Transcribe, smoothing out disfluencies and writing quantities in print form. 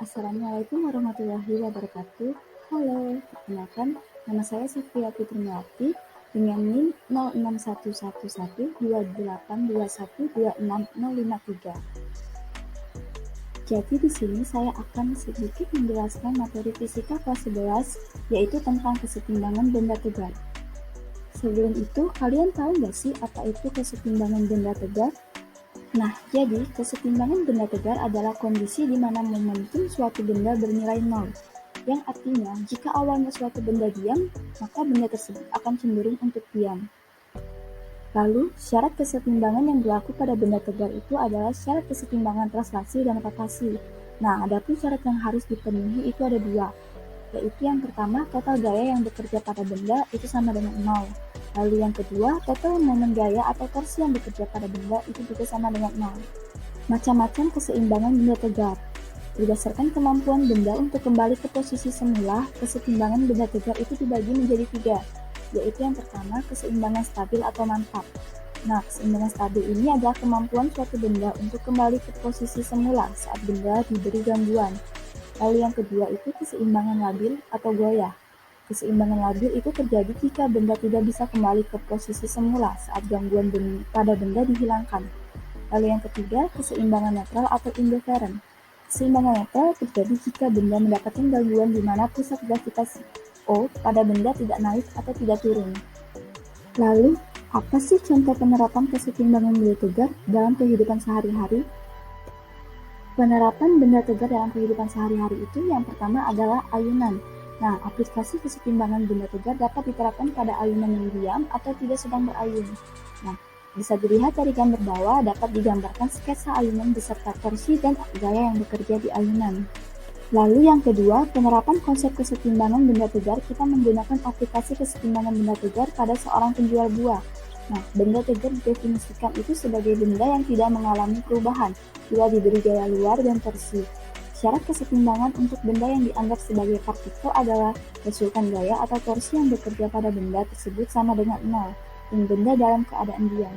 Assalamualaikum warahmatullahi wabarakatuh. Halo, perkenalkan, nama saya Sofia Fitriawati dengan NIM 06111282126053. Jadi di sini saya akan sedikit menjelaskan materi fisika kelas 11, yaitu tentang kesetimbangan benda tegar. Sebelum itu, kalian tahu nggak sih apa itu kesetimbangan benda tegar? Nah, jadi kesetimbangan benda tegar adalah kondisi di mana momentum suatu benda bernilai nol, yang artinya jika awalnya suatu benda diam, maka benda tersebut akan cenderung untuk diam. Lalu, syarat kesetimbangan yang berlaku pada benda tegar itu adalah syarat kesetimbangan translasi dan rotasi. Nah, adapun syarat yang harus dipenuhi itu ada dua, yaitu yang pertama, total gaya yang bekerja pada benda itu sama dengan nol. Lalu yang kedua, total momen gaya atau torsi yang bekerja pada benda itu juga sama dengan nol. Macam-macam keseimbangan benda tegar. Berdasarkan kemampuan benda untuk kembali ke posisi semula, kesetimbangan benda tegar itu dibagi menjadi tiga, yaitu yang pertama, keseimbangan stabil atau mantap. Nah, keseimbangan stabil ini adalah kemampuan suatu benda untuk kembali ke posisi semula saat benda diberi gangguan. Lalu yang kedua itu keseimbangan labil atau goyah. Keseimbangan labil itu terjadi jika benda tidak bisa kembali ke posisi semula saat gangguan pada benda dihilangkan. Lalu yang ketiga, keseimbangan netral atau indifferent. Keseimbangan netral terjadi jika benda mendapatkan gangguan di mana pusat gravitasi O pada benda tidak naik atau tidak turun. Lalu, apa sih contoh penerapan kesetimbangan benda tegar dalam kehidupan sehari-hari? Penerapan benda tegar dalam kehidupan sehari-hari itu yang pertama adalah ayunan. Nah, aplikasi kesetimbangan benda tegar dapat diterapkan pada ayunan yang diam atau tidak sedang berayun. Nah, bisa dilihat dari gambar bawah dapat digambarkan sketsa ayunan beserta torsi dan gaya yang bekerja di ayunan. Lalu yang kedua, penerapan konsep kesetimbangan benda tegar, kita menggunakan aplikasi kesetimbangan benda tegar pada seorang penjual buah. Nah, benda tegar didefinisikan itu sebagai benda yang tidak mengalami perubahan bila diberi gaya luar dan torsi. Syarat kesetimbangan untuk benda yang dianggap sebagai partikel adalah resultan gaya atau torsi yang bekerja pada benda tersebut sama dengan nol, dan benda dalam keadaan diam.